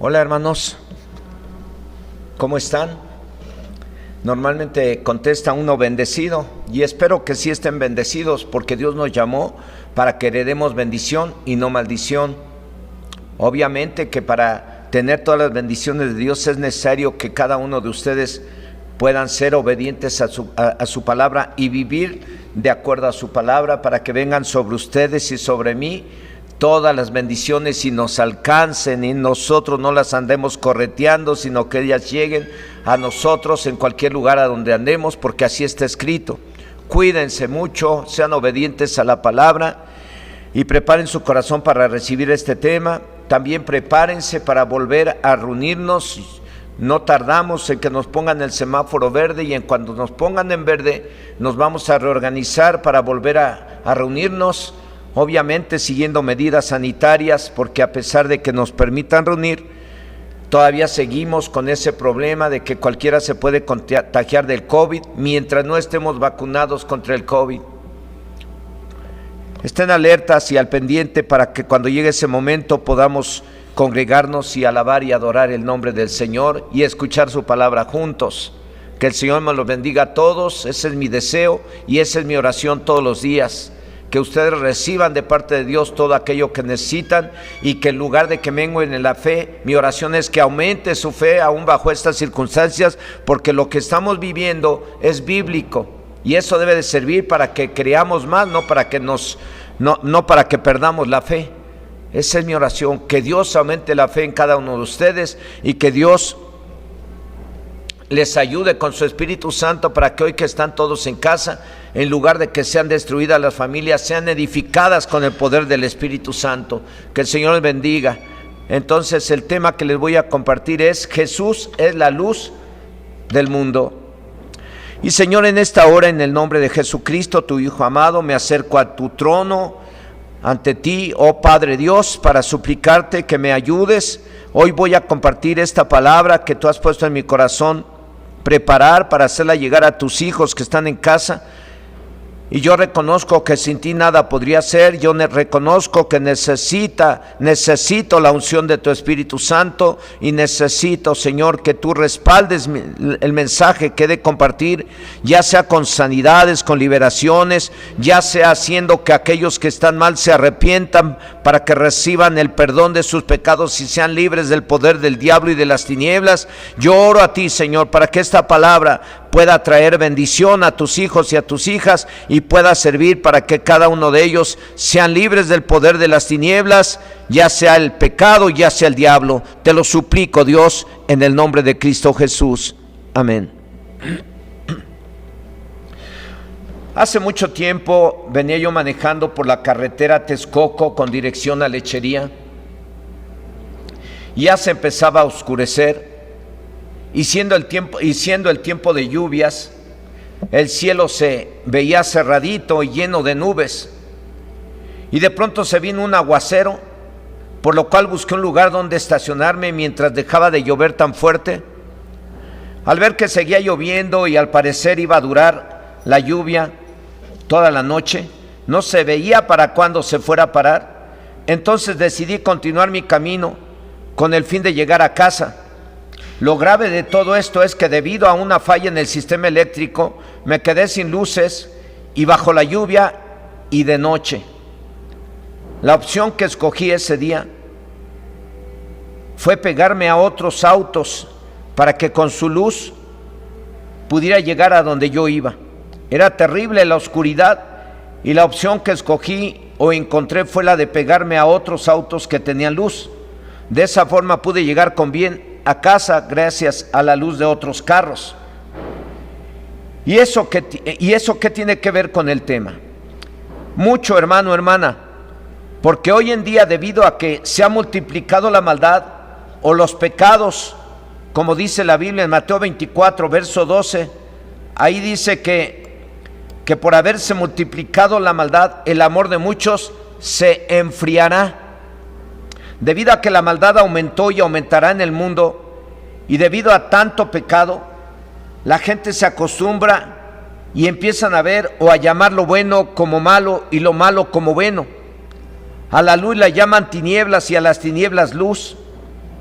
Hola hermanos, ¿cómo están? Normalmente contesta uno bendecido y espero que sí estén bendecidos porque Dios nos llamó para que heredemos bendición y no maldición. Obviamente que para tener todas las bendiciones de Dios es necesario que cada uno de ustedes puedan ser obedientes a su palabra y vivir de acuerdo a su palabra para que vengan sobre ustedes y sobre mí todas las bendiciones y nos alcancen y nosotros no las andemos correteando, sino que ellas lleguen a nosotros en cualquier lugar a donde andemos, porque así está escrito. Cuídense mucho, sean obedientes a la palabra y preparen su corazón para recibir este tema. También prepárense para volver a reunirnos. No tardamos en que nos pongan el semáforo verde y en cuando nos pongan en verde nos vamos a reorganizar para volver a reunirnos. Obviamente siguiendo medidas sanitarias, porque a pesar de que nos permitan reunir, todavía seguimos con ese problema de que cualquiera se puede contagiar del COVID mientras no estemos vacunados contra el COVID. Estén alertas y al pendiente para que cuando llegue ese momento podamos congregarnos y alabar y adorar el nombre del Señor y escuchar su palabra juntos. Que el Señor me los bendiga a todos, ese es mi deseo y esa es mi oración todos los días. Que ustedes reciban de parte de Dios todo aquello que necesitan y que en lugar de que menguen en la fe, mi oración es que aumente su fe aún bajo estas circunstancias, porque lo que estamos viviendo es bíblico y eso debe de servir para que creamos más, no para que perdamos la fe. Esa es mi oración, que Dios aumente la fe en cada uno de ustedes y que Dios les ayude con su Espíritu Santo para que hoy que están todos en casa, en lugar de que sean destruidas las familias, sean edificadas con el poder del Espíritu Santo. Que el Señor les bendiga. Entonces el tema que les voy a compartir es: Jesús es la luz del mundo. Y Señor, en esta hora, en el nombre de Jesucristo, tu Hijo amado, me acerco a tu trono ante ti, oh Padre Dios, para suplicarte que me ayudes. Hoy voy a compartir esta palabra que tú has puesto en mi corazón, preparar para hacerla llegar a tus hijos que están en casa. Y yo reconozco que sin ti nada podría ser. Yo reconozco que necesito la unción de tu Espíritu Santo y necesito, Señor, que tú respaldes el mensaje que he de compartir, ya sea con sanidades, con liberaciones, ya sea haciendo que aquellos que están mal se arrepientan para que reciban el perdón de sus pecados y sean libres del poder del diablo y de las tinieblas. Yo oro a ti, Señor, para que esta palabra pueda traer bendición a tus hijos y a tus hijas y pueda servir para que cada uno de ellos sean libres del poder de las tinieblas, ya sea el pecado, ya sea el diablo. Te lo suplico, Dios, en el nombre de Cristo Jesús. Amén. Hace mucho tiempo venía yo manejando por la carretera Texcoco con dirección a Lechería y ya se empezaba a oscurecer. Y siendo el tiempo de lluvias, el cielo se veía cerradito y lleno de nubes. Y de pronto se vino un aguacero, por lo cual busqué un lugar donde estacionarme mientras dejaba de llover tan fuerte. Al ver que seguía lloviendo y al parecer iba a durar la lluvia toda la noche, no se veía para cuándo se fuera a parar. Entonces decidí continuar mi camino con el fin de llegar a casa. Lo grave de todo esto es que debido a una falla en el sistema eléctrico me quedé sin luces y bajo la lluvia y de noche. La opción que escogí ese día fue pegarme a otros autos para que con su luz pudiera llegar a donde yo iba. Era terrible la oscuridad y la opción que escogí o encontré fue la de pegarme a otros autos que tenían luz. De esa forma pude llegar con bien a casa gracias a la luz de otros carros. ¿Y eso qué tiene que ver con el tema? Mucho, hermano, hermana, porque hoy en día, debido a que se ha multiplicado la maldad o los pecados, como dice la Biblia en Mateo 24, verso 12, ahí dice que por haberse multiplicado la maldad, el amor de muchos se enfriará. Debido a que la maldad aumentó y aumentará en el mundo, y debido a tanto pecado, la gente se acostumbra y empiezan a ver o a llamar lo bueno como malo y lo malo como bueno. A la luz la llaman tinieblas y a las tinieblas luz.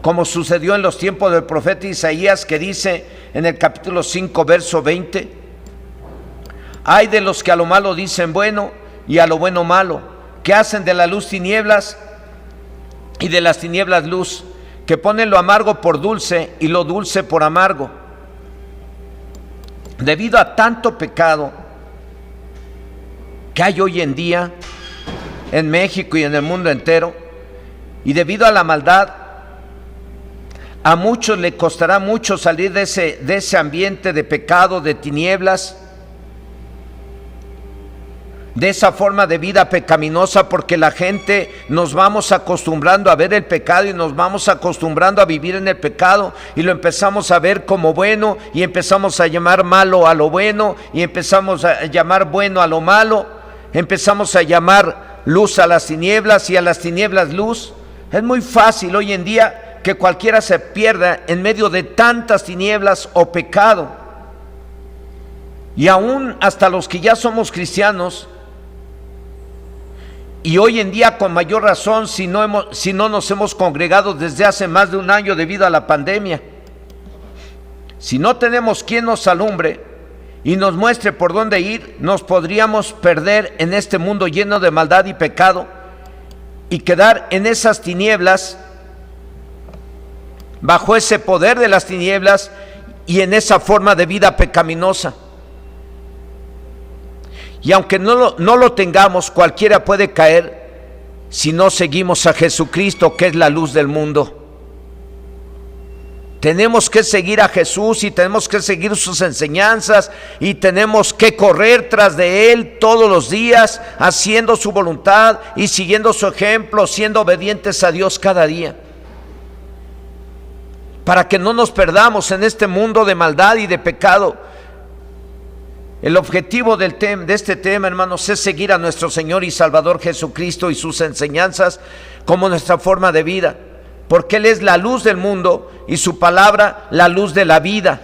como sucedió en los tiempos del profeta Isaías, que dice en el capítulo 5, verso 20: ay de los que a lo malo dicen bueno y a lo bueno malo, que hacen de la luz tinieblas y de las tinieblas luz, que ponen lo amargo por dulce y lo dulce por amargo. Debido a tanto pecado que hay hoy en día en México y en el mundo entero, y debido a la maldad, a muchos le costará mucho salir de ese ambiente de pecado, de tinieblas, de esa forma de vida pecaminosa, porque la gente nos vamos acostumbrando a ver el pecado y nos vamos acostumbrando a vivir en el pecado, y lo empezamos a ver como bueno, y empezamos a llamar malo a lo bueno, y empezamos a llamar bueno a lo malo, empezamos a llamar luz a las tinieblas y a las tinieblas luz. Es muy fácil hoy en día que cualquiera se pierda en medio de tantas tinieblas o pecado, y aún hasta los que ya somos cristianos. Y hoy en día con mayor razón si no nos hemos congregado desde hace más de un año debido a la pandemia. Si no tenemos quien nos alumbre y nos muestre por dónde ir, nos podríamos perder en este mundo lleno de maldad y pecado y quedar en esas tinieblas, bajo ese poder de las tinieblas y en esa forma de vida pecaminosa. Y aunque no lo tengamos, cualquiera puede caer si no seguimos a Jesucristo, que es la luz del mundo. Tenemos que seguir a Jesús y tenemos que seguir sus enseñanzas y tenemos que correr tras de Él todos los días, haciendo su voluntad y siguiendo su ejemplo, siendo obedientes a Dios cada día, para que no nos perdamos en este mundo de maldad y de pecado. El objetivo de este tema, hermanos, es seguir a nuestro Señor y Salvador Jesucristo y sus enseñanzas como nuestra forma de vida, porque Él es la luz del mundo y su palabra la luz de la vida.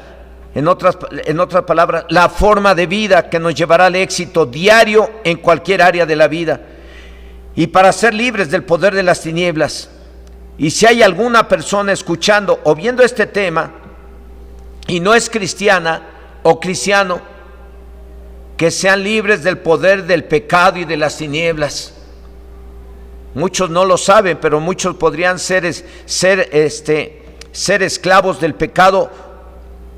En otras palabras, la forma de vida que nos llevará al éxito diario en cualquier área de la vida, y para ser libres del poder de las tinieblas. Y si hay alguna persona escuchando o viendo este tema y no es cristiana o cristiano, que sean libres del poder del pecado y de las tinieblas. Muchos no lo saben, pero muchos podrían ser esclavos del pecado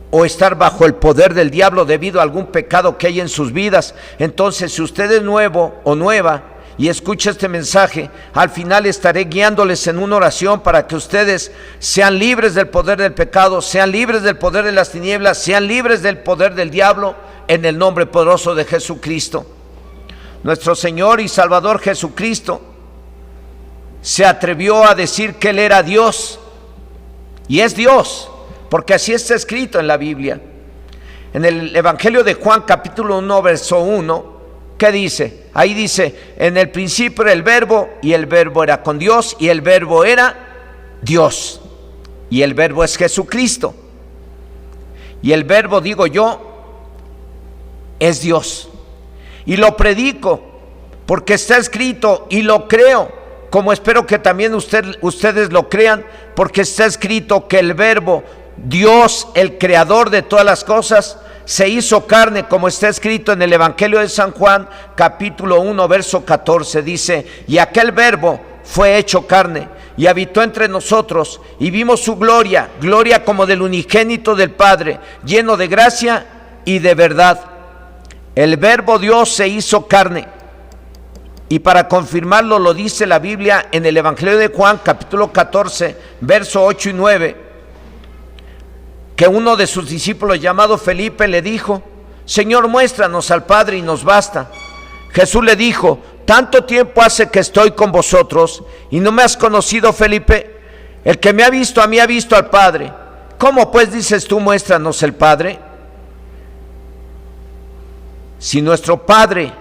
o estar bajo el poder del diablo debido a algún pecado que hay en sus vidas. Entonces, si usted es nuevo o nueva y escucha este mensaje, al final estaré guiándoles en una oración para que ustedes sean libres del poder del pecado, sean libres del poder de las tinieblas, sean libres del poder del diablo, en el nombre poderoso de Jesucristo. Nuestro Señor y Salvador Jesucristo se atrevió a decir que Él era Dios, y es Dios, porque así está escrito en la Biblia. En el Evangelio de Juan capítulo 1 verso 1, ¿qué dice? Ahí dice: en el principio era el Verbo, y el Verbo era con Dios, y el Verbo era Dios, y el Verbo es Jesucristo, y el Verbo, digo yo, es Dios. Y lo predico porque está escrito, y lo creo, como espero que también ustedes lo crean, porque está escrito que el Verbo, Dios, el creador de todas las cosas, se hizo carne, como está escrito en el Evangelio de San Juan capítulo 1 verso 14. Dice: y aquel Verbo fue hecho carne y habitó entre nosotros, y vimos su gloria, gloria como del unigénito del Padre, lleno de gracia y de verdad. El Verbo Dios se hizo carne, y para confirmarlo lo dice la Biblia en el Evangelio de Juan capítulo 14 verso 8 y 9, que uno de sus discípulos llamado Felipe le dijo: Señor, muéstranos al Padre y nos basta. Jesús le dijo: tanto tiempo hace que estoy con vosotros y no me has conocido, Felipe. El que me ha visto a mí ha visto al Padre. ¿Cómo pues dices tú, muéstranos el Padre? Si nuestro Padre,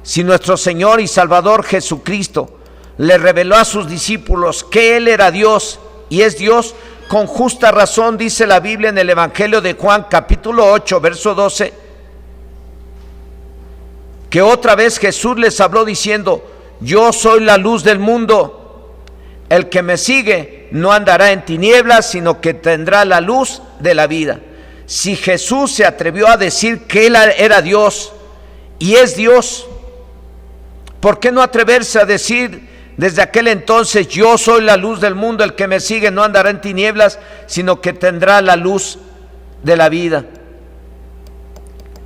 si nuestro Señor y Salvador Jesucristo le reveló a sus discípulos que Él era Dios y es Dios, con justa razón dice la Biblia en el Evangelio de Juan capítulo 8 verso 12, que otra vez Jesús les habló diciendo: yo soy la luz del mundo. el que me sigue no andará en tinieblas, sino que tendrá la luz de la vida. Si Jesús se atrevió a decir que Él era Dios y es Dios, ¿por qué no atreverse a decir desde aquel entonces: yo soy la luz del mundo, el que me sigue no andará en tinieblas, sino que tendrá la luz de la vida?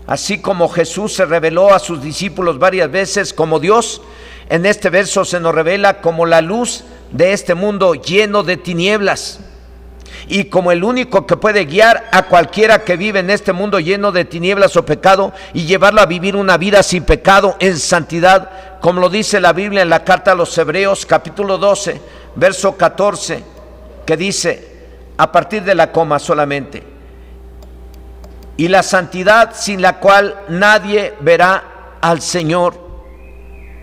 Así como Jesús se reveló a sus discípulos varias veces como Dios, en este verso se nos revela como la luz de este mundo lleno de tinieblas, y como el único que puede guiar a cualquiera que vive en este mundo lleno de tinieblas o pecado y llevarlo a vivir una vida sin pecado, en santidad, como lo dice la Biblia en la carta a los Hebreos capítulo 12 verso 14, que dice a partir de la coma solamente: y la santidad sin la cual nadie verá al Señor.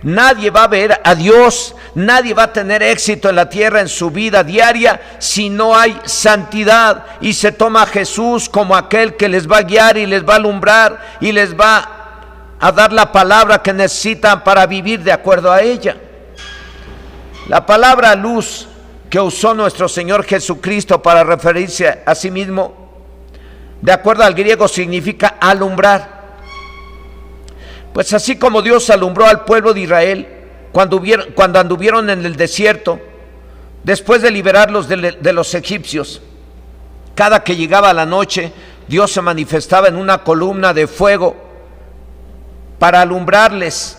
Nadie va a ver a Dios, nadie va a tener éxito en la tierra en su vida diaria si no hay santidad. Y se toma a Jesús como aquel que les va a guiar y les va a alumbrar y les va a dar la palabra que necesitan para vivir de acuerdo a ella. La palabra luz que usó nuestro Señor Jesucristo para referirse a sí mismo, de acuerdo al griego, significa alumbrar. Pues así como Dios alumbró al pueblo de Israel cuando anduvieron en el desierto, después de liberarlos de los egipcios, cada que llegaba la noche, Dios se manifestaba en una columna de fuego para alumbrarles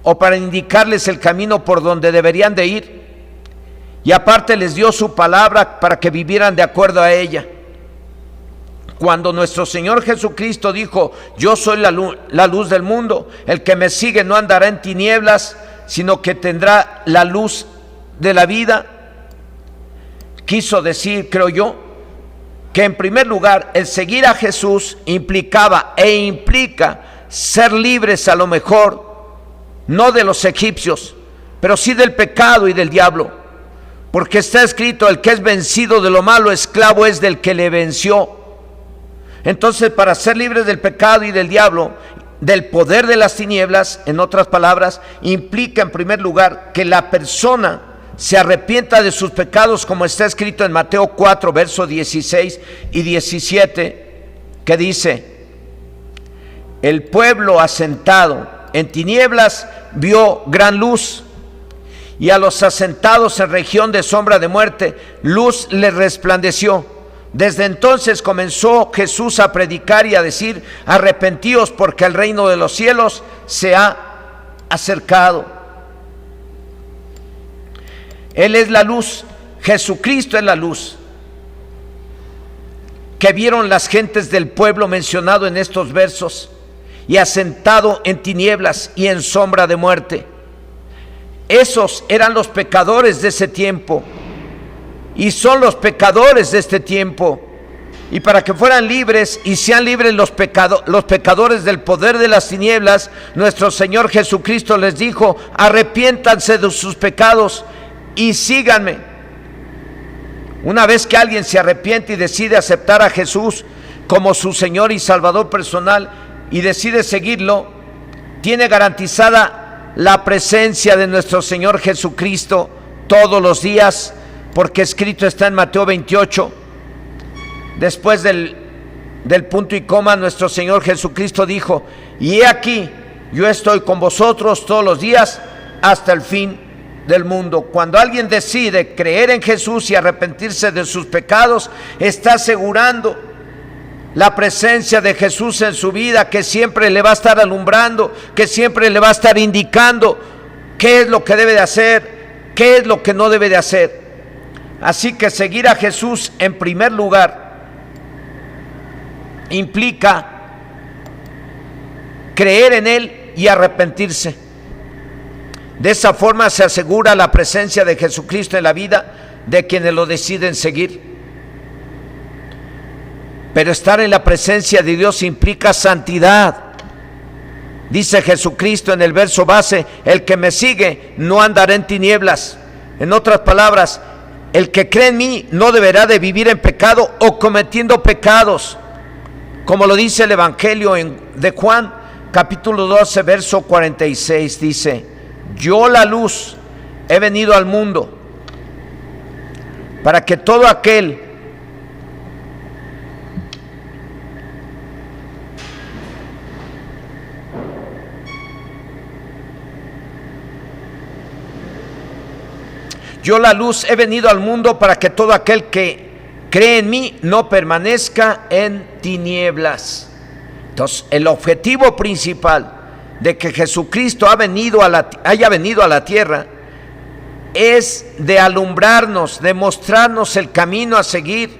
o para indicarles el camino por donde deberían de ir, y aparte les dio su palabra para que vivieran de acuerdo a ella. Cuando nuestro Señor Jesucristo dijo: yo soy la luz del mundo, el que me sigue no andará en tinieblas, sino que tendrá la luz de la vida, quiso decir, creo yo, que en primer lugar el seguir a Jesús implicaba e implica ser libres, a lo mejor no de los egipcios, pero sí del pecado y del diablo, porque está escrito: el que es vencido de lo malo, esclavo es del que le venció. Entonces, para ser libres del pecado y del diablo, del poder de las tinieblas, en otras palabras, implica en primer lugar que la persona se arrepienta de sus pecados, como está escrito en Mateo 4, versos 16 y 17, que dice: el pueblo asentado en tinieblas vio gran luz, y a los asentados en región de sombra de muerte, luz les resplandeció. Desde entonces comenzó Jesús a predicar y a decir: arrepentíos, porque el reino de los cielos se ha acercado. Él es la luz, Jesucristo es la luz que vieron las gentes del pueblo mencionado en estos versos, y asentado en tinieblas y en sombra de muerte. Esos eran los pecadores de ese tiempo, y son los pecadores de este tiempo. Y para que fueran libres y sean libres los pecadores del poder de las tinieblas, nuestro Señor Jesucristo les dijo: arrepiéntanse de sus pecados y síganme. Una vez que alguien se arrepiente y decide aceptar a Jesús como su Señor y Salvador personal y decide seguirlo, tiene garantizada la presencia de nuestro Señor Jesucristo todos los días, porque escrito está en Mateo 28, después del punto y coma, nuestro Señor Jesucristo dijo: y he aquí, yo estoy con vosotros todos los días hasta el fin del mundo. Cuando alguien decide creer en Jesús y arrepentirse de sus pecados, está asegurando la presencia de Jesús en su vida, que siempre le va a estar alumbrando, que siempre le va a estar indicando qué es lo que debe de hacer, qué es lo que no debe de hacer. Así que seguir a Jesús en primer lugar implica creer en Él y arrepentirse. De esa forma se asegura la presencia de Jesucristo en la vida de quienes lo deciden seguir. Pero estar en la presencia de Dios implica santidad. Dice Jesucristo en el verso base: el que me sigue no andará en tinieblas. En otras palabras, el que cree en mí no deberá de vivir en pecado o cometiendo pecados, como lo dice el Evangelio de Juan, capítulo 12, verso 46, dice: yo, la luz, he venido al mundo, para que todo aquel yo la luz he venido al mundo para que todo aquel que cree en mí no permanezca en tinieblas. Entonces, el objetivo principal de que Jesucristo haya venido a la tierra es de alumbrarnos, de mostrarnos el camino a seguir,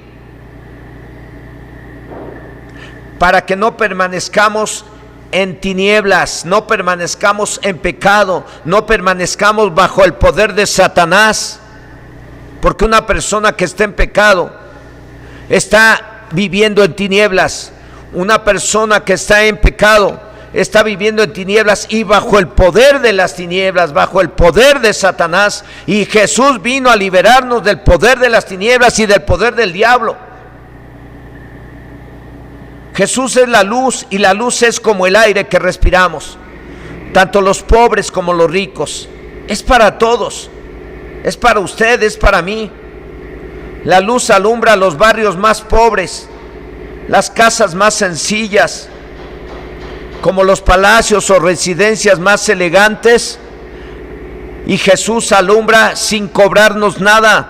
para que no permanezcamos en tinieblas, no permanezcamos en pecado, no permanezcamos bajo el poder de Satanás, porque una persona que está en pecado está viviendo en tinieblas. Una persona que está en pecado está viviendo en tinieblas y bajo el poder de las tinieblas, bajo el poder de Satanás. Y Jesús vino a liberarnos del poder de las tinieblas y del poder del diablo. Jesús es la luz, y la luz es como el aire que respiramos, tanto los pobres como los ricos. Es para todos, es para usted, es para mí. La luz alumbra los barrios más pobres, las casas más sencillas, como los palacios o residencias más elegantes, y Jesús alumbra sin cobrarnos nada.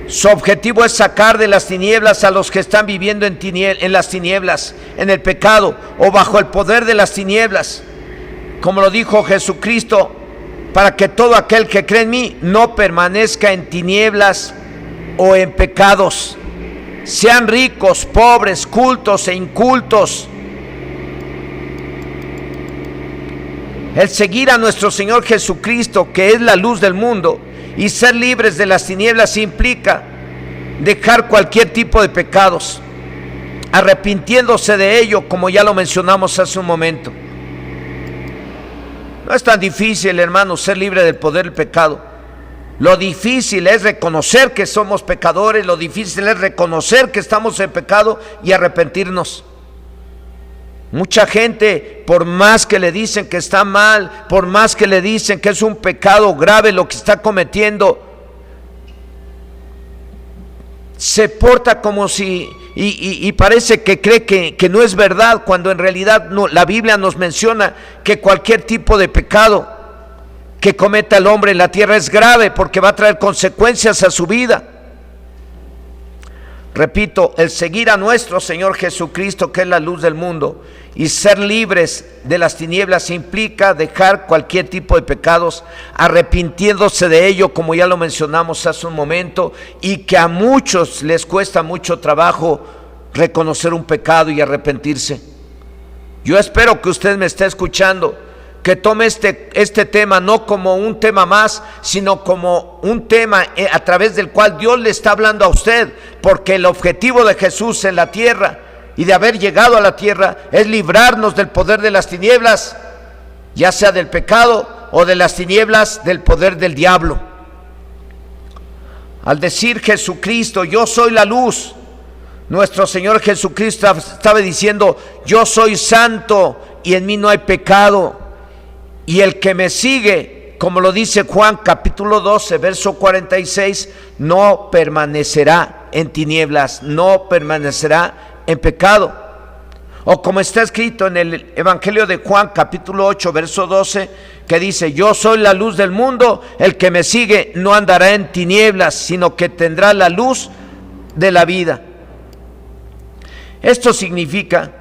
Su objetivo es sacar de las tinieblas a los que están viviendo en las tinieblas, en el pecado o bajo el poder de las tinieblas, como lo dijo Jesucristo, para que todo aquel que cree en mí no permanezca en tinieblas o en pecados. Sean ricos, pobres, cultos e incultos. El seguir a nuestro Señor Jesucristo, que es la luz del mundo, y ser libres de las tinieblas implica dejar cualquier tipo de pecados, arrepintiéndose de ello, como ya lo mencionamos hace un momento. No es tan difícil, hermano, ser libre del poder del pecado. Lo difícil es reconocer que somos pecadores, lo difícil es reconocer que estamos en pecado y arrepentirnos. Mucha gente, por más que le dicen que está mal, por más que le dicen que es un pecado grave lo que está cometiendo, se porta como si, y parece que cree que no es verdad, cuando en realidad no. La Biblia nos menciona que cualquier tipo de pecado que cometa el hombre en la tierra es grave, porque va a traer consecuencias a su vida. Repito, el seguir a nuestro Señor Jesucristo, que es la luz del mundo, y ser libres de las tinieblas implica dejar cualquier tipo de pecados, arrepintiéndose de ello, como ya lo mencionamos hace un momento, y que a muchos les cuesta mucho trabajo reconocer un pecado y arrepentirse. Yo espero que usted me esté escuchando, que tome este tema no como un tema más, sino como un tema a través del cual Dios le está hablando a usted, porque el objetivo de Jesús en la tierra y de haber llegado a la tierra es librarnos del poder de las tinieblas, ya sea del pecado o de las tinieblas del poder del diablo. Al decir Jesucristo, yo soy la luz, nuestro Señor Jesucristo estaba diciendo, yo soy santo y en mí no hay pecado. Y el que me sigue, como lo dice Juan capítulo 12, verso 46, no permanecerá en tinieblas, no permanecerá en pecado. O como está escrito en el Evangelio de Juan capítulo 8, verso 12, que dice, yo soy la luz del mundo, el que me sigue no andará en tinieblas, sino que tendrá la luz de la vida. Esto significa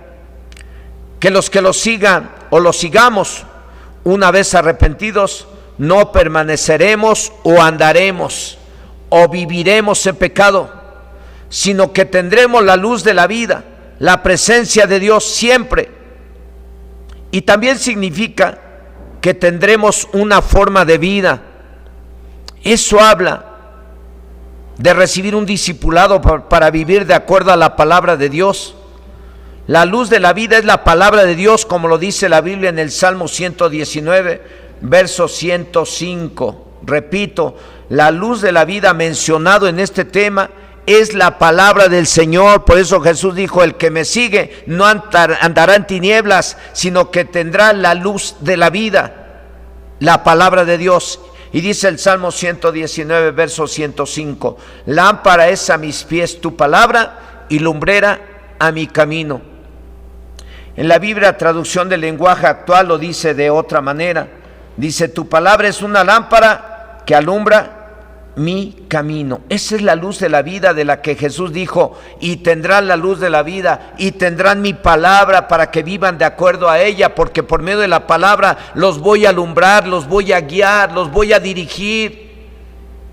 que los que lo sigan o lo sigamos, una vez arrepentidos, no permaneceremos o andaremos o viviremos en pecado, sino que tendremos la luz de la vida, la presencia de Dios siempre. Y también significa que tendremos una forma de vida. Eso habla de recibir un discipulado para vivir de acuerdo a la palabra de Dios. La luz de la vida es la palabra de Dios, como lo dice la Biblia en el Salmo 119, verso 105. Repito, la luz de la vida mencionado en este tema es la palabra del Señor. Por eso Jesús dijo, el que me sigue no andará en tinieblas, sino que tendrá la luz de la vida, la palabra de Dios. Y dice el Salmo 119, verso 105: lámpara es a mis pies tu palabra y lumbrera a mi camino. En la Biblia, traducción del lenguaje actual, lo dice de otra manera. Dice: tu palabra es una lámpara que alumbra mi camino. Esa es la luz de la vida de la que Jesús dijo: y tendrán la luz de la vida y tendrán mi palabra para que vivan de acuerdo a ella, porque por medio de la palabra los voy a alumbrar, los voy a guiar, los voy a dirigir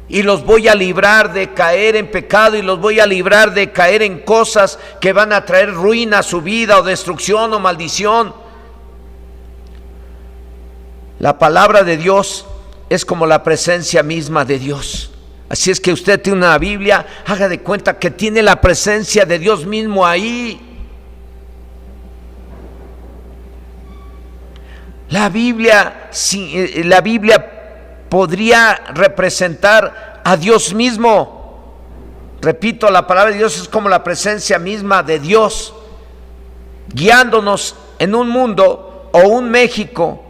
y los voy a librar de caer en pecado y los voy a librar de caer en cosas que van a traer ruina a su vida o destrucción o maldición. La palabra de Dios es como la presencia misma de Dios. Así es que usted tiene una Biblia, haga de cuenta que tiene la presencia de Dios mismo ahí. La Biblia podría representar a Dios mismo. Repito, la palabra de Dios es como la presencia misma de Dios, guiándonos en un mundo o un México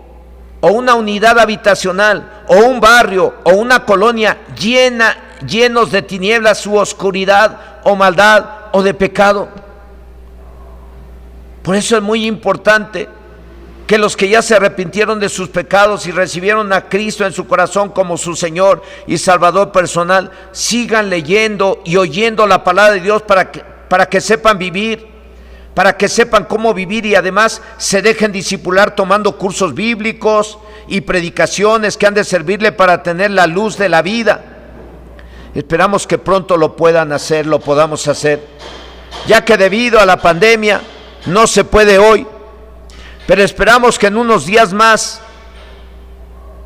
o una unidad habitacional, o un barrio, o una colonia llenos de tinieblas u oscuridad, o maldad, o de pecado. Por eso es muy importante que los que ya se arrepintieron de sus pecados y recibieron a Cristo en su corazón como su Señor y Salvador personal, sigan leyendo y oyendo la palabra de Dios para que sepan vivir, para que sepan cómo vivir, y además se dejen discipular tomando cursos bíblicos y predicaciones que han de servirle para tener la luz de la vida. Esperamos que pronto lo podamos hacer, ya que debido a la pandemia no se puede hoy, pero esperamos que en unos días más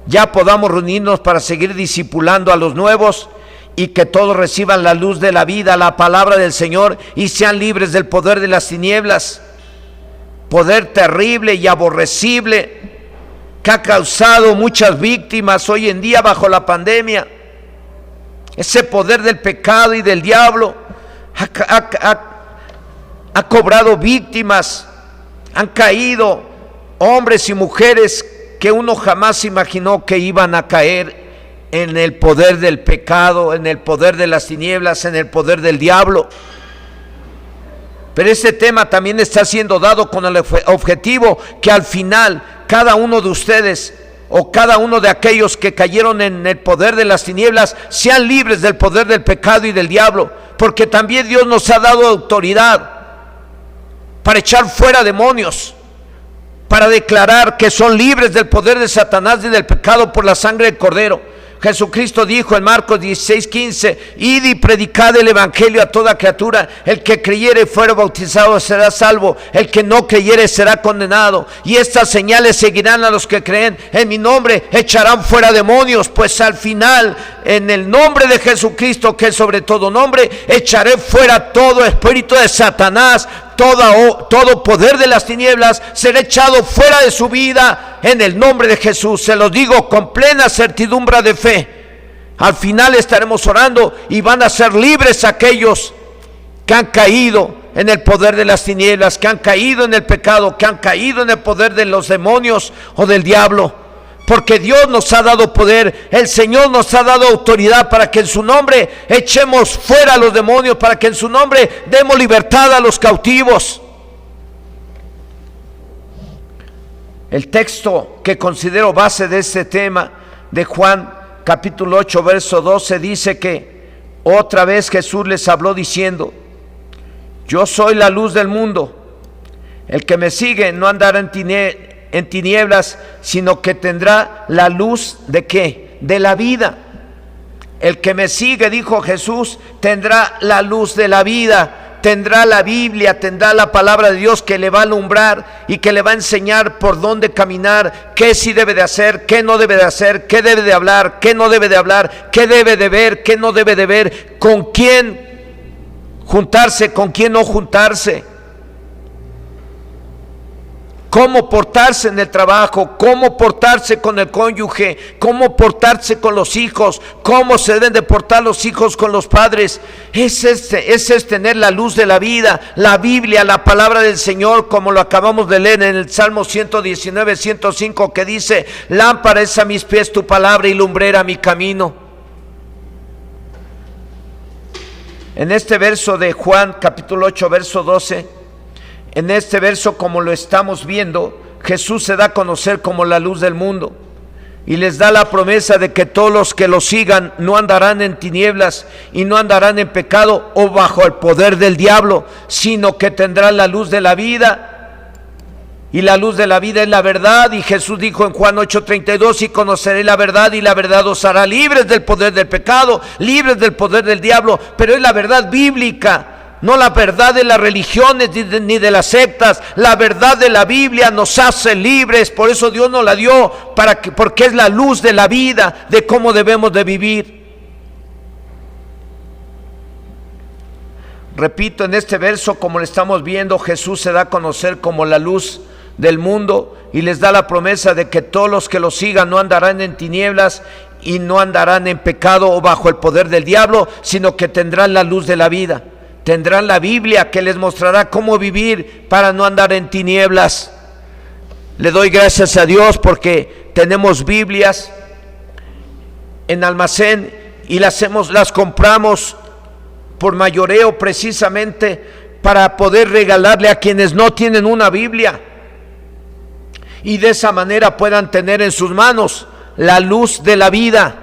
ya podamos reunirnos para seguir discipulando a los nuevos y que todos reciban la luz de la vida, la palabra del Señor, y sean libres del poder de las tinieblas, poder terrible y aborrecible que ha causado muchas víctimas hoy en día bajo la pandemia. Ese poder del pecado y del diablo ha cobrado víctimas, han caído hombres y mujeres que uno jamás imaginó que iban a caer en el poder del pecado, en el poder de las tinieblas, en el poder del diablo. Pero este tema también está siendo dado con el objetivo que al final cada uno de ustedes o cada uno de aquellos que cayeron en el poder de las tinieblas sean libres del poder del pecado y del diablo, porque también Dios nos ha dado autoridad para echar fuera demonios, para declarar que son libres del poder de Satanás y del pecado por la sangre del Cordero. Jesucristo dijo en Marcos 16:15: id y predicad el evangelio a toda criatura, el que creyere y fuere bautizado será salvo, el que no creyere será condenado, y estas señales seguirán a los que creen, en mi nombre echarán fuera demonios. Pues al final, en el nombre de Jesucristo, que es sobre todo nombre, echaré fuera todo espíritu de Satanás, todo poder de las tinieblas será echado fuera de su vida en el nombre de Jesús. Se los digo con plena certidumbre de fe. Al final estaremos orando y van a ser libres aquellos que han caído en el poder de las tinieblas, que han caído en el pecado, que han caído en el poder de los demonios o del diablo. Porque Dios nos ha dado poder, el Señor nos ha dado autoridad para que en su nombre echemos fuera a los demonios, para que en su nombre demos libertad a los cautivos. El texto que considero base de este tema, de Juan capítulo 8, verso 12, dice que otra vez Jesús les habló diciendo: yo soy la luz del mundo, el que me sigue no andará en tinieblas, sino que tendrá la luz ¿de qué? De la vida. El que me sigue, dijo Jesús, tendrá la luz de la vida, tendrá la Biblia, tendrá la palabra de Dios que le va a alumbrar y que le va a enseñar por dónde caminar, qué sí debe de hacer, qué no debe de hacer, qué debe de hablar, qué no debe de hablar, qué debe de ver, qué no debe de ver, con quién juntarse, con quién no juntarse. cómo portarse en el trabajo, cómo portarse con el cónyuge, cómo portarse con los hijos, cómo se deben de portar los hijos con los padres. Ese es tener la luz de la vida, la Biblia, la palabra del Señor, como lo acabamos de leer en el Salmo 119, 105, que dice: lámpara es a mis pies tu palabra y lumbrera mi camino. En este verso de Juan capítulo 8, verso 12, en este verso, como lo estamos viendo, Jesús se da a conocer como la luz del mundo y les da la promesa de que todos los que lo sigan no andarán en tinieblas y no andarán en pecado o bajo el poder del diablo, sino que tendrán la luz de la vida. Y la luz de la vida es la verdad, y Jesús dijo en Juan 8:32: y conoceré la verdad, y la verdad os hará libres del poder del pecado, libres del poder del diablo. Pero es la verdad bíblica, no la verdad de las religiones ni de las sectas. La verdad de la Biblia nos hace libres. Por eso Dios nos la dio, porque es la luz de la vida, de cómo debemos de vivir. Repito, en este verso, como lo estamos viendo, Jesús se da a conocer como la luz del mundo y les da la promesa de que todos los que lo sigan no andarán en tinieblas y no andarán en pecado o bajo el poder del diablo, sino que tendrán la luz de la vida. Tendrán la Biblia que les mostrará cómo vivir para no andar en tinieblas. Le doy gracias a Dios porque tenemos Biblias en almacén y las compramos por mayoreo, precisamente para poder regalarle a quienes no tienen una Biblia, y de esa manera puedan tener en sus manos la luz de la vida.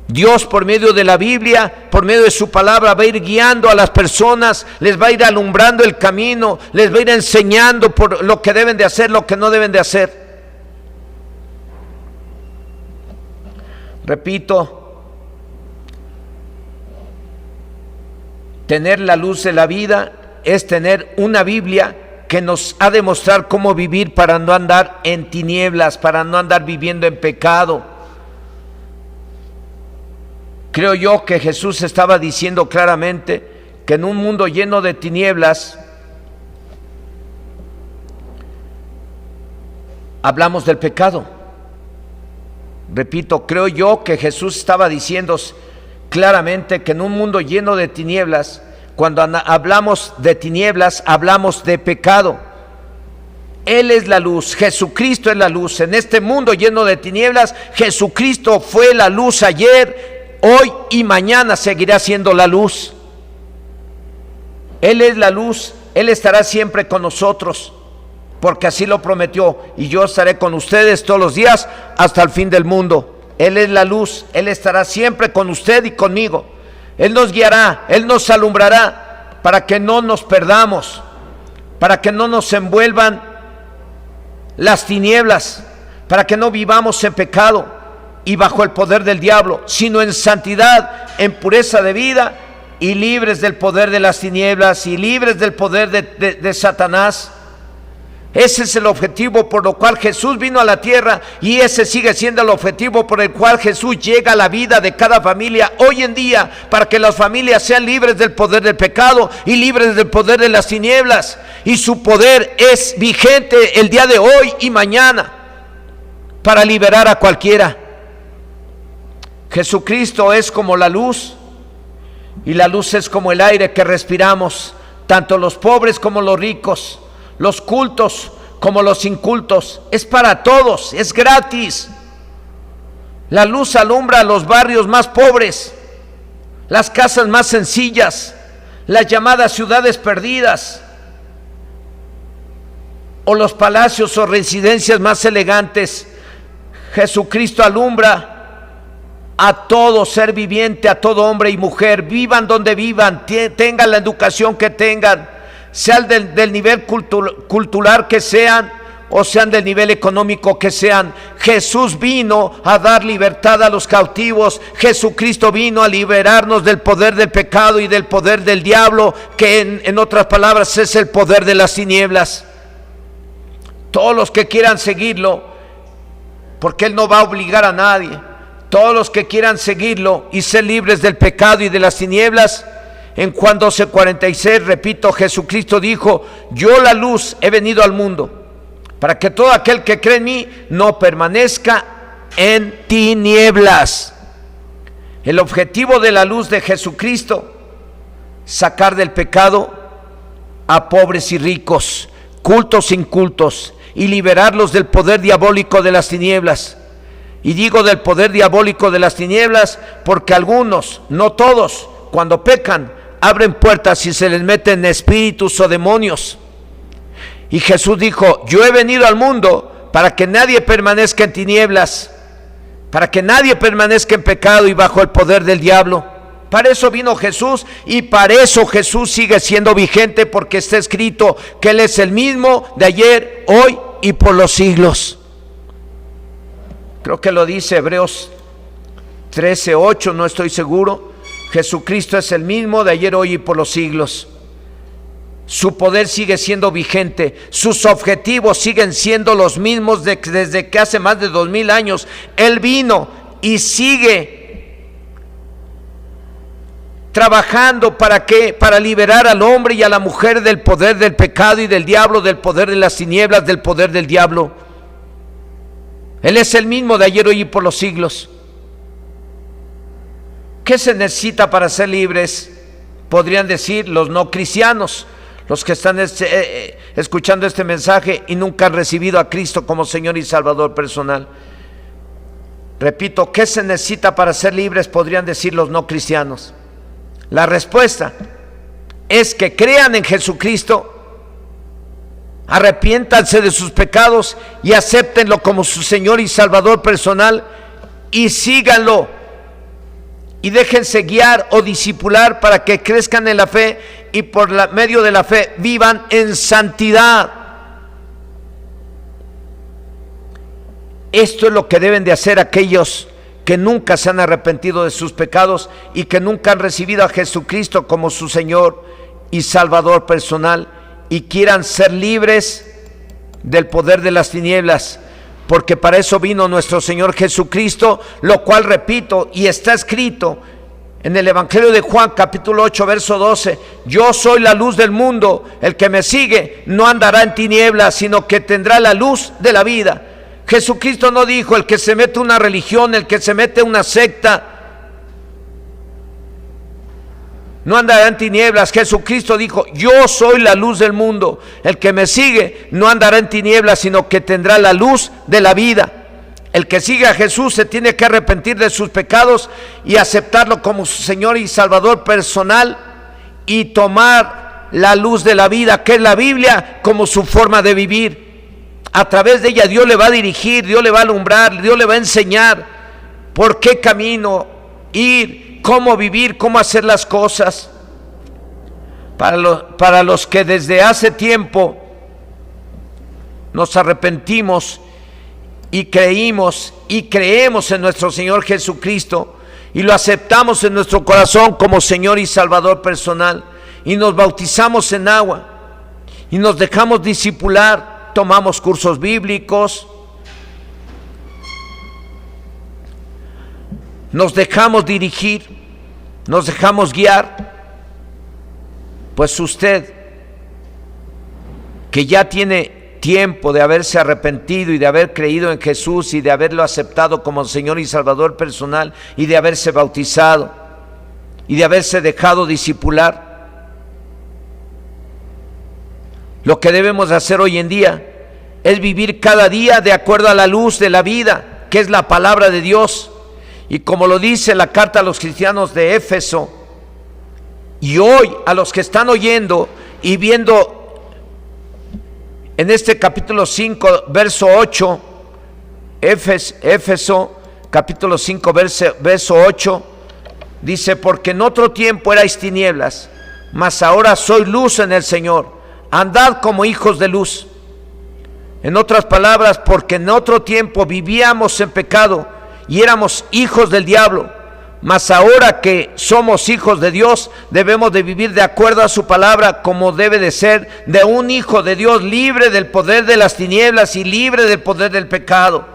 Dios, por medio de la Biblia, por medio de su palabra, va a ir guiando a las personas, les va a ir alumbrando el camino, les va a ir enseñando por lo que deben de hacer, lo que no deben de hacer. Repito, tener la luz de la vida es tener una Biblia que nos ha de mostrar cómo vivir para no andar en tinieblas, para no andar viviendo en pecado. Creo yo que Jesús estaba diciendo claramente que en un mundo lleno de tinieblas, hablamos del pecado. Repito, creo yo que Jesús estaba diciendo claramente que en un mundo lleno de tinieblas, cuando hablamos de tinieblas, hablamos de pecado. Él es la luz, Jesucristo es la luz. En este mundo lleno de tinieblas, Jesucristo fue la luz ayer, hoy y mañana seguirá siendo la luz. Él es la luz, Él estará siempre con nosotros, porque así lo prometió: y yo estaré con ustedes todos los días hasta el fin del mundo. Él es la luz, Él estará siempre con usted y conmigo. Él nos guiará, Él nos alumbrará para que no nos perdamos, para que no nos envuelvan las tinieblas, para que no vivamos en pecado y bajo el poder del diablo, sino en santidad, en pureza de vida, y libres del poder de las tinieblas y libres del poder de Satanás. Ese es el objetivo por lo cual Jesús vino a la tierra, y ese sigue siendo el objetivo por el cual Jesús llega a la vida de cada familia hoy en día, para que las familias sean libres del poder del pecado y libres del poder de las tinieblas. Y su poder es vigente el día de hoy y mañana para liberar a cualquiera. Jesucristo es como la luz, y la luz es como el aire que respiramos, tanto los pobres como los ricos, los cultos como los incultos. Es para todos, es gratis. La luz alumbra los barrios más pobres, las casas más sencillas, las llamadas ciudades perdidas, o los palacios o residencias más elegantes. Jesucristo alumbra a todo ser viviente, a todo hombre y mujer, vivan donde vivan, tengan la educación que tengan, sean del nivel cultural que sean, o sean del nivel económico que sean. Jesús vino a dar libertad a los cautivos. Jesucristo vino a liberarnos del poder del pecado y del poder del diablo, que en otras palabras es el poder de las tinieblas. Todos los que quieran seguirlo, porque Él no va a obligar a nadie, todos los que quieran seguirlo y ser libres del pecado y de las tinieblas, En Juan 12:46, repito, Jesucristo dijo: yo la luz he venido al mundo, para que todo aquel que cree en mí no permanezca en tinieblas. El objetivo de la luz de Jesucristo: sacar del pecado a pobres y ricos, cultos e incultos, y liberarlos del poder diabólico de las tinieblas. Y digo del poder diabólico de las tinieblas porque algunos, no todos, cuando pecan, abren puertas y se les meten espíritus o demonios. Y Jesús dijo: yo he venido al mundo para que nadie permanezca en tinieblas, para que nadie permanezca en pecado y bajo el poder del diablo. Para eso vino Jesús, y para eso Jesús sigue siendo vigente, porque está escrito que Él es el mismo de ayer, hoy y por los siglos. Creo que lo dice Hebreos 13:8, no estoy seguro. Jesucristo es el mismo de ayer, hoy y por los siglos. Su poder sigue siendo vigente, sus objetivos siguen siendo los mismos desde que hace más de 2000 años. Él vino y sigue trabajando ¿para qué? Para liberar al hombre y a la mujer del poder del pecado y del diablo, del poder de las tinieblas, del poder del diablo. Él es el mismo de ayer, hoy y por los siglos. ¿Qué se necesita para ser libres? Podrían decir los no cristianos, los que están escuchando este mensaje y nunca han recibido a Cristo como Señor y Salvador personal. Repito, ¿qué se necesita para ser libres? Podrían decir los no cristianos. La respuesta es que crean en Jesucristo, arrepiéntanse de sus pecados y acéptenlo como su Señor y Salvador personal, y síganlo y déjense guiar o discipular para que crezcan en la fe y por medio de la fe vivan en santidad. Esto es lo que deben de hacer aquellos que nunca se han arrepentido de sus pecados y que nunca han recibido a Jesucristo como su Señor y Salvador personal, y quieran ser libres del poder de las tinieblas, porque para eso vino nuestro Señor Jesucristo, lo cual repito, y está escrito en el Evangelio de Juan capítulo 8 verso 12: yo soy la luz del mundo, el que me sigue no andará en tinieblas, sino que tendrá la luz de la vida. Jesucristo no dijo: el que se mete a una religión, el que se mete a una secta, no andará en tinieblas. Jesucristo dijo: yo soy la luz del mundo, el que me sigue no andará en tinieblas, sino que tendrá la luz de la vida. El que sigue a Jesús se tiene que arrepentir de sus pecados y aceptarlo como su Señor y Salvador personal, y tomar la luz de la vida, que es la Biblia, como su forma de vivir. A través de ella Dios le va a dirigir, Dios le va a alumbrar, Dios le va a enseñar por qué camino ir, cómo vivir, cómo hacer las cosas. Para los que desde hace tiempo nos arrepentimos y creímos y creemos en nuestro Señor Jesucristo y lo aceptamos en nuestro corazón como Señor y Salvador personal, y nos bautizamos en agua y nos dejamos discipular, tomamos cursos bíblicos, nos dejamos dirigir, nos dejamos guiar, pues usted, que ya tiene tiempo de haberse arrepentido y de haber creído en Jesús y de haberlo aceptado como Señor y Salvador personal y de haberse bautizado y de haberse dejado discipular, lo que debemos hacer hoy en día es vivir cada día de acuerdo a la luz de la vida, que es la palabra de Dios. Y como lo dice la carta a los cristianos de Éfeso, y hoy a los que están oyendo y viendo en este capítulo 5, verso 8, Éfeso, capítulo 5, verso 8, dice: porque en otro tiempo erais tinieblas, mas ahora soy luz en el Señor. Andad como hijos de luz. En otras palabras, porque en otro tiempo vivíamos en pecado y éramos hijos del diablo, mas ahora que somos hijos de Dios, debemos de vivir de acuerdo a su palabra, como debe de ser de un hijo de Dios, libre del poder de las tinieblas y libre del poder del pecado.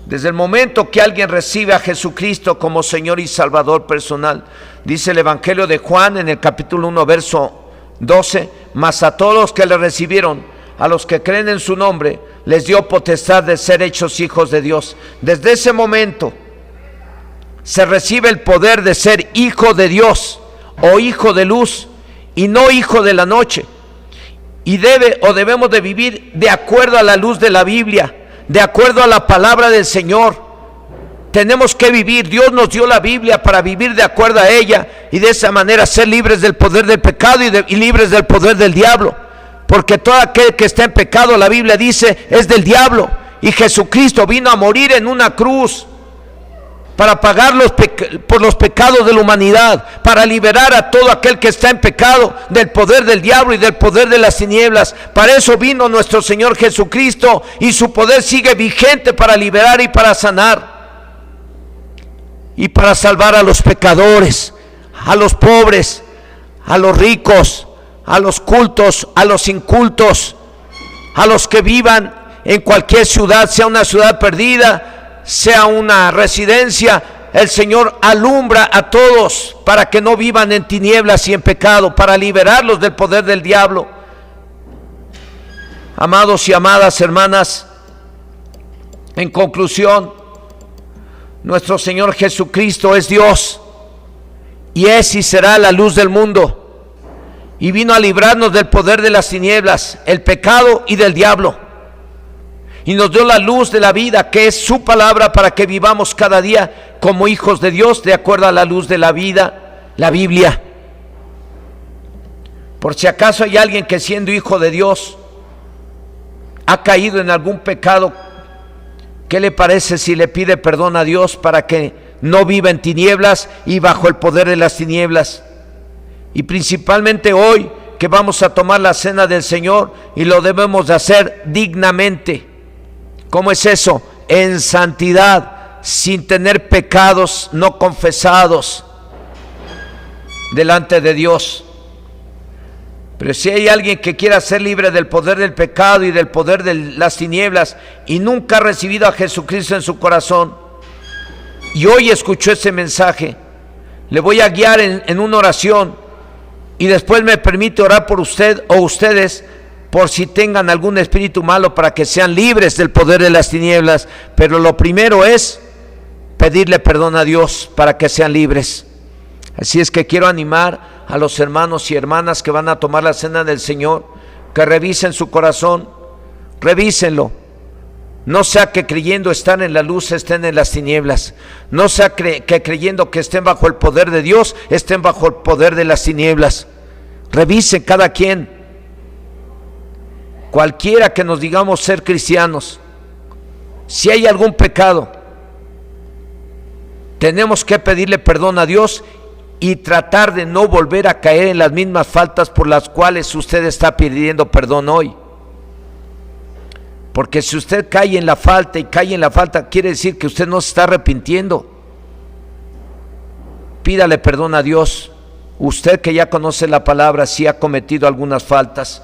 Desde el momento que alguien recibe a Jesucristo como Señor y Salvador personal, dice el Evangelio de Juan en el capítulo 1, verso 12, mas a todos los que le recibieron, a los que creen en su nombre, les dio potestad de ser hechos hijos de Dios. Desde ese momento se recibe el poder de ser hijo de Dios o hijo de luz y no hijo de la noche. Y debemos de vivir de acuerdo a la luz de la Biblia, de acuerdo a la palabra del Señor. Tenemos que vivir, Dios nos dio la Biblia para vivir de acuerdo a ella y de esa manera ser libres del poder del pecado y libres del poder del diablo. Porque todo aquel que está en pecado, la Biblia dice, es del diablo. Y Jesucristo vino a morir en una cruz para pagar por los pecados de la humanidad, para liberar a todo aquel que está en pecado del poder del diablo y del poder de las tinieblas. Para eso vino nuestro Señor Jesucristo, y su poder sigue vigente para liberar y para sanar y para salvar a los pecadores, a los pobres, a los ricos, a los cultos, a los incultos, a los que vivan en cualquier ciudad, sea una ciudad perdida, sea una residencia. El Señor alumbra a todos para que no vivan en tinieblas y en pecado, para liberarlos del poder del diablo. Amados y amadas hermanas, en conclusión, nuestro Señor Jesucristo es Dios y es y será la luz del mundo, y vino a librarnos del poder de las tinieblas, el pecado y del diablo, y nos dio la luz de la vida, que es su palabra, para que vivamos cada día como hijos de Dios, de acuerdo a la luz de la vida, la Biblia. Por si acaso hay alguien que, siendo hijo de Dios, ha caído en algún pecado, ¿qué le parece si le pide perdón a Dios para que no viva en tinieblas y bajo el poder de las tinieblas? Y principalmente hoy, que vamos a tomar la cena del Señor, y lo debemos de hacer dignamente. ¿Cómo es eso? En santidad, sin tener pecados no confesados delante de Dios. Pero si hay alguien que quiera ser libre del poder del pecado y del poder de las tinieblas, y nunca ha recibido a Jesucristo en su corazón, y hoy escuchó ese mensaje, le voy a guiar en una oración, y después me permite orar por usted o ustedes, por si tengan algún espíritu malo, para que sean libres del poder de las tinieblas. Pero lo primero es pedirle perdón a Dios para que sean libres. Así es que quiero animar a los hermanos y hermanas que van a tomar la cena del Señor, que revisen su corazón, revísenlo. No sea que creyendo estar en la luz estén en las tinieblas. No sea que creyendo que estén bajo el poder de Dios estén bajo el poder de las tinieblas. Revisen cada quien. Cualquiera que nos digamos ser cristianos, si hay algún pecado, tenemos que pedirle perdón a Dios y tratar de no volver a caer en las mismas faltas por las cuales usted está pidiendo perdón hoy. Porque si usted cae en la falta y cae en la falta, quiere decir que usted no se está arrepintiendo. Pídale perdón a Dios. Usted que ya conoce la palabra, si ha cometido algunas faltas.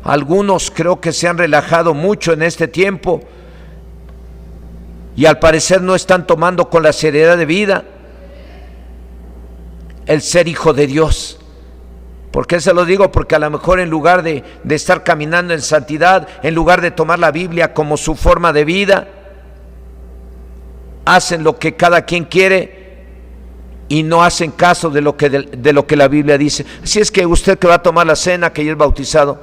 Algunos creo que se han relajado mucho en este tiempo y al parecer no están tomando con la seriedad de vida el ser hijo de Dios. ¿Por qué se lo digo? Porque a lo mejor en lugar de estar caminando en santidad, en lugar de tomar la Biblia como su forma de vida, hacen lo que cada quien quiere y no hacen caso de lo que la Biblia dice. Así es que usted que va a tomar la cena, que ya es bautizado,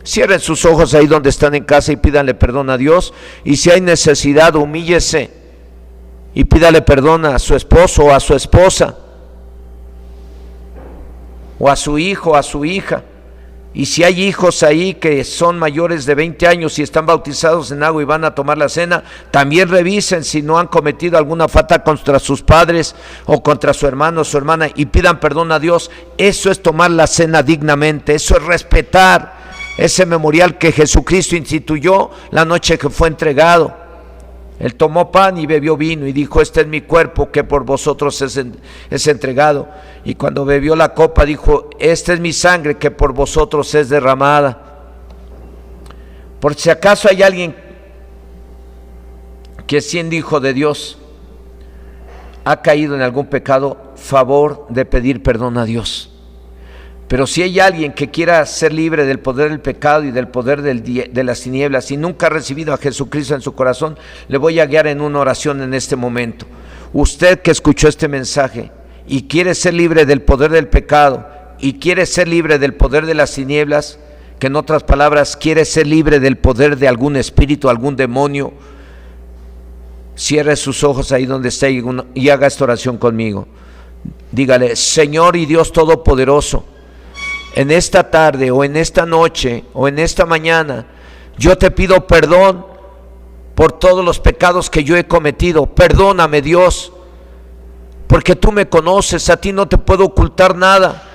cierren sus ojos ahí donde están en casa y pídanle perdón a Dios. Y si hay necesidad, humíllese y pídale perdón a su esposo o a su esposa, o a su hijo, a su hija. Y si hay hijos ahí que son mayores de 20 años y están bautizados en agua y van a tomar la cena, también revisen si no han cometido alguna falta contra sus padres o contra su hermano o su hermana, y pidan perdón a Dios. Eso es tomar la cena dignamente, eso es respetar ese memorial que Jesucristo instituyó la noche que fue entregado. Él tomó pan y bebió vino y dijo: este es mi cuerpo que por vosotros es entregado. Y cuando bebió la copa dijo: esta es mi sangre que por vosotros es derramada. Por si acaso hay alguien que siendo hijo de Dios ha caído en algún pecado, favor de pedir perdón a Dios. Pero si hay alguien que quiera ser libre del poder del pecado y del poder de las tinieblas y nunca ha recibido a Jesucristo en su corazón, le voy a guiar en una oración en este momento. Usted que escuchó este mensaje y quiere ser libre del poder del pecado y quiere ser libre del poder de las tinieblas, que en otras palabras quiere ser libre del poder de algún espíritu, algún demonio, cierre sus ojos ahí donde está y haga esta oración conmigo. Dígale: Señor y Dios Todopoderoso, en esta tarde o en esta noche o en esta mañana, yo te pido perdón por todos los pecados que yo he cometido. Perdóname, Dios, porque tú me conoces, a ti no te puedo ocultar nada.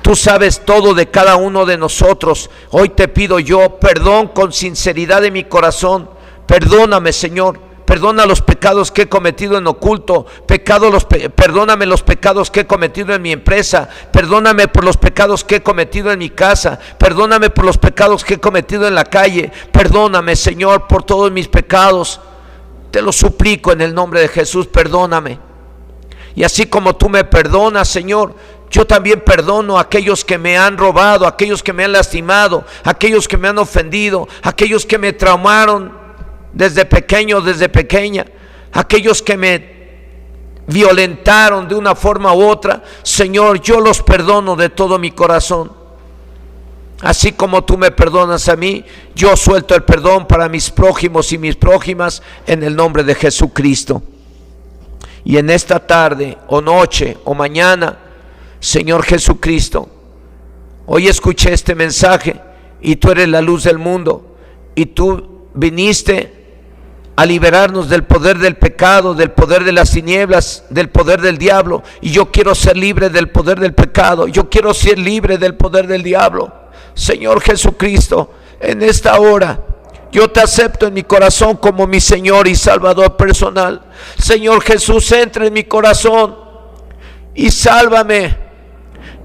Tú sabes todo de cada uno de nosotros. Hoy te pido yo perdón con sinceridad de mi corazón. Perdóname, Señor. Perdona los pecados que he cometido en oculto. Perdóname los pecados que he cometido en mi empresa. Perdóname por los pecados que he cometido en mi casa. Perdóname por los pecados que he cometido en la calle. Perdóname, Señor, por todos mis pecados. Te lo suplico en el nombre de Jesús, perdóname. Y así como tú me perdonas, Señor, yo también perdono a aquellos que me han robado, a aquellos que me han lastimado, a aquellos que me han ofendido, a aquellos que me traumaron desde pequeño, desde pequeña, a aquellos que me violentaron de una forma u otra. Señor, yo los perdono de todo mi corazón. Así como tú me perdonas a mí, yo suelto el perdón para mis prójimos y mis prójimas en el nombre de Jesucristo. Y en esta tarde o noche o mañana, Señor Jesucristo, hoy escuché este mensaje y tú eres la luz del mundo y tú viniste a liberarnos del poder del pecado, del poder de las tinieblas, del poder del diablo. Y yo quiero ser libre del poder del pecado, yo quiero ser libre del poder del diablo. Señor Jesucristo, en esta hora yo te acepto en mi corazón como mi Señor y Salvador personal. Señor Jesús, entra en mi corazón y sálvame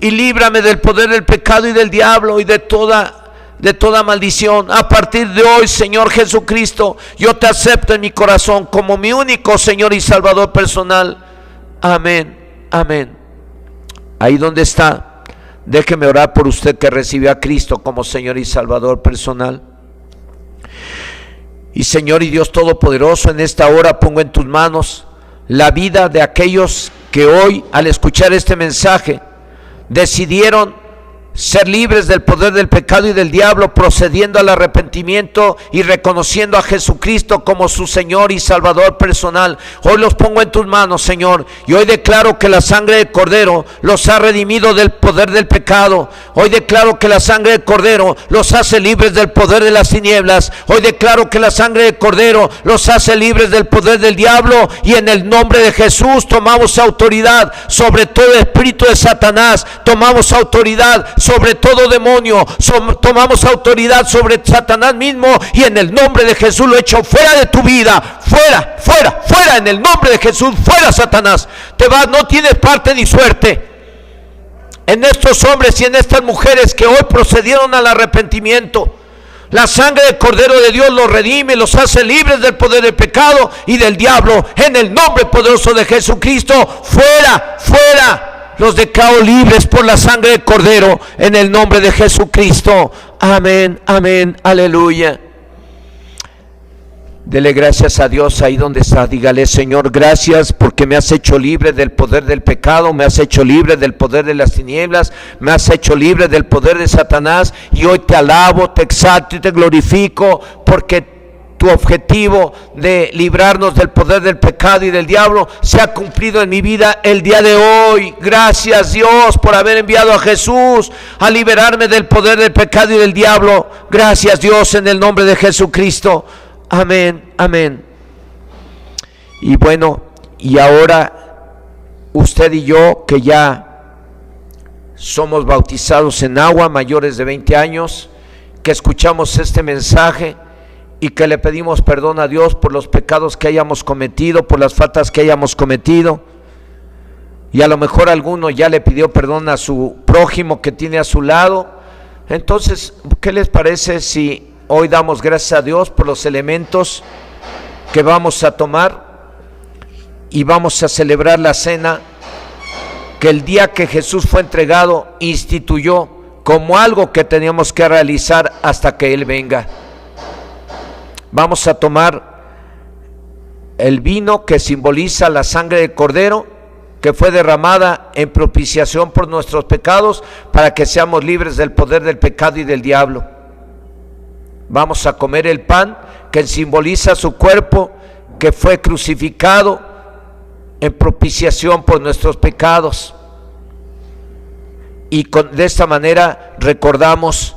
y líbrame del poder del pecado y del diablo y de toda maldición. A partir de hoy, Señor Jesucristo, yo te acepto en mi corazón como mi único Señor y Salvador personal. Amén, amén. Ahí donde está, déjeme orar por usted que recibió a Cristo como Señor y Salvador personal. Y Señor y Dios Todopoderoso, en esta hora pongo en tus manos la vida de aquellos que hoy, al escuchar este mensaje, decidieron ser libres del poder del pecado y del diablo, procediendo al arrepentimiento y reconociendo a Jesucristo como su Señor y Salvador personal. Hoy los pongo en tus manos, Señor, y hoy declaro que la sangre del Cordero los ha redimido del poder del pecado. Hoy declaro que la sangre del Cordero los hace libres del poder de las tinieblas. Hoy declaro que la sangre del Cordero los hace libres del poder del diablo, y en el nombre de Jesús tomamos autoridad sobre todo espíritu de Satanás, tomamos autoridad sobre todo demonio, tomamos autoridad sobre Satanás mismo, y en el nombre de Jesús lo echo fuera de tu vida. Fuera, fuera, fuera, en el nombre de Jesús, fuera Satanás. Te vas, no tienes parte ni suerte en estos hombres y en estas mujeres que hoy procedieron al arrepentimiento. La sangre del Cordero de Dios los redime, los hace libres del poder del pecado y del diablo. En el nombre poderoso de Jesucristo, fuera, fuera. Los declaro libres por la sangre del Cordero, en el nombre de Jesucristo. Amén, amén, aleluya. Dele gracias a Dios ahí donde está. Dígale: Señor, gracias porque me has hecho libre del poder del pecado, me has hecho libre del poder de las tinieblas, me has hecho libre del poder de Satanás, y hoy te alabo, te exalto y te glorifico, porque tu objetivo de librarnos del poder del pecado y del diablo se ha cumplido en mi vida el día de hoy. Gracias, Dios, por haber enviado a Jesús a liberarme del poder del pecado y del diablo. Gracias, Dios, en el nombre de Jesucristo. Amén, amén. Y bueno, y ahora usted y yo, que ya somos bautizados en agua, mayores de 20 años, que escuchamos este mensaje y que le pedimos perdón a Dios por los pecados que hayamos cometido, por las faltas que hayamos cometido, y a lo mejor alguno ya le pidió perdón a su prójimo que tiene a su lado. Entonces, ¿qué les parece si hoy damos gracias a Dios por los elementos que vamos a tomar y vamos a celebrar la cena que el día que Jesús fue entregado instituyó como algo que teníamos que realizar hasta que Él venga. Vamos a tomar el vino que simboliza la sangre del Cordero que fue derramada en propiciación por nuestros pecados para que seamos libres del poder del pecado y del diablo. Vamos a comer el pan que simboliza su cuerpo que fue crucificado en propiciación por nuestros pecados. Y de esta manera recordamos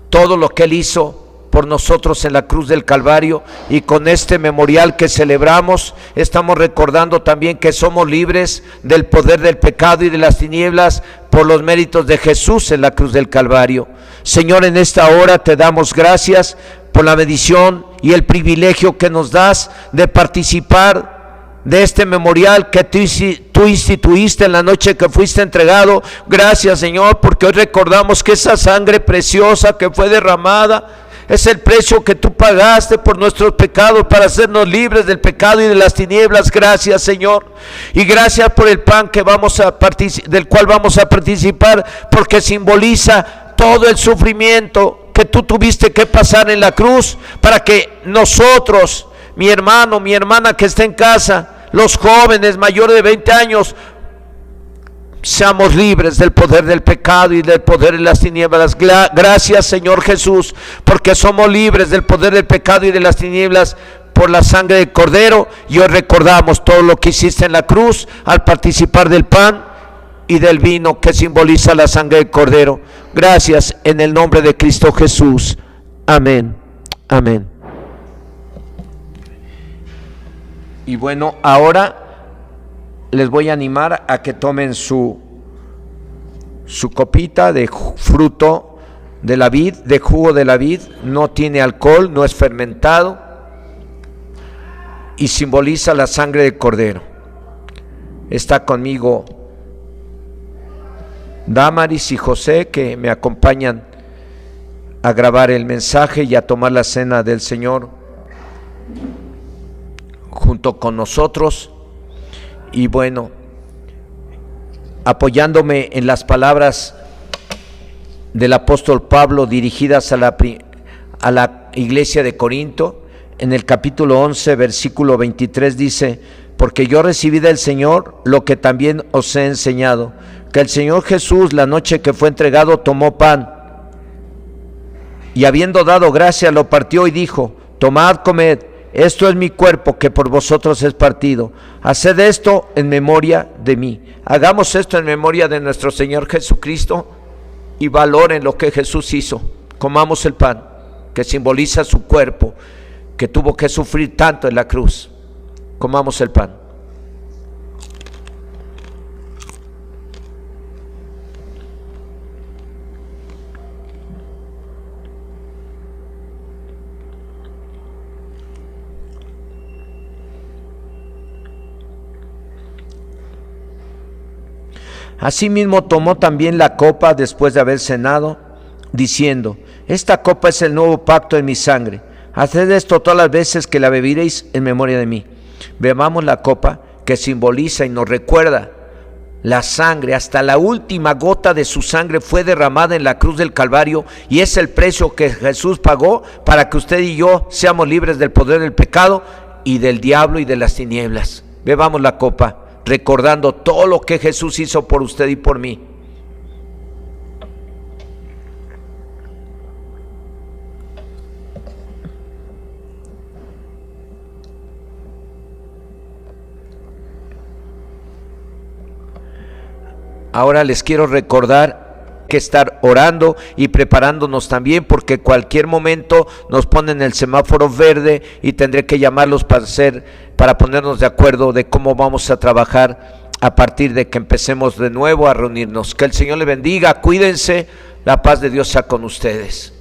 todo lo que Él hizo por nosotros en la cruz del Calvario, y con este memorial que celebramos estamos recordando también que somos libres del poder del pecado y de las tinieblas por los méritos de Jesús en la cruz del Calvario. Señor, en esta hora te damos gracias por la bendición y el privilegio que nos das de participar de este memorial que tú instituiste en la noche que fuiste entregado. Gracias, Señor, porque hoy recordamos que esa sangre preciosa que fue derramada es el precio que tú pagaste por nuestros pecados para hacernos libres del pecado y de las tinieblas. Gracias, Señor, y gracias por el pan que del cual vamos a participar, porque simboliza todo el sufrimiento que tú tuviste que pasar en la cruz para que nosotros, mi hermano, mi hermana que está en casa, los jóvenes mayores de 20 años, seamos libres del poder del pecado y del poder de las tinieblas. Gracias, Señor Jesús, porque somos libres del poder del pecado y de las tinieblas por la sangre del Cordero, y hoy recordamos todo lo que hiciste en la cruz al participar del pan y del vino que simboliza la sangre del Cordero. Gracias, en el nombre de Cristo Jesús. Amén. Amén. Y bueno, ahora les voy a animar a que tomen su copita de fruto de la vid, de jugo de la vid. No tiene alcohol, no es fermentado y simboliza la sangre del Cordero. Está conmigo Damaris y José, que me acompañan a grabar el mensaje y a tomar la cena del Señor junto con nosotros. Y bueno, apoyándome en las palabras del apóstol Pablo dirigidas a la iglesia de Corinto, en el capítulo 11, versículo 23 dice: porque yo recibí del Señor lo que también os he enseñado, que el Señor Jesús, la noche que fue entregado, tomó pan, y habiendo dado gracias, lo partió y dijo: tomad, comed, esto es mi cuerpo que por vosotros es partido. Haced esto en memoria de mí. Hagamos esto en memoria de nuestro Señor Jesucristo y valoren lo que Jesús hizo. Comamos el pan que simboliza su cuerpo, que tuvo que sufrir tanto en la cruz. Comamos el pan. Asimismo tomó también la copa después de haber cenado, diciendo: esta copa es el nuevo pacto en mi sangre. Haced esto todas las veces que la bebiréis en memoria de mí. Bebamos la copa que simboliza y nos recuerda la sangre, hasta la última gota de su sangre fue derramada en la cruz del Calvario, y es el precio que Jesús pagó para que usted y yo seamos libres del poder del pecado y del diablo y de las tinieblas. Bebamos la copa recordando todo lo que Jesús hizo por usted y por mí. Ahora les quiero recordar que estar orando y preparándonos también, porque cualquier momento nos ponen el semáforo verde y tendré que llamarlos para ponernos de acuerdo de cómo vamos a trabajar a partir de que empecemos de nuevo a reunirnos. Que el Señor les bendiga, cuídense, la paz de Dios sea con ustedes.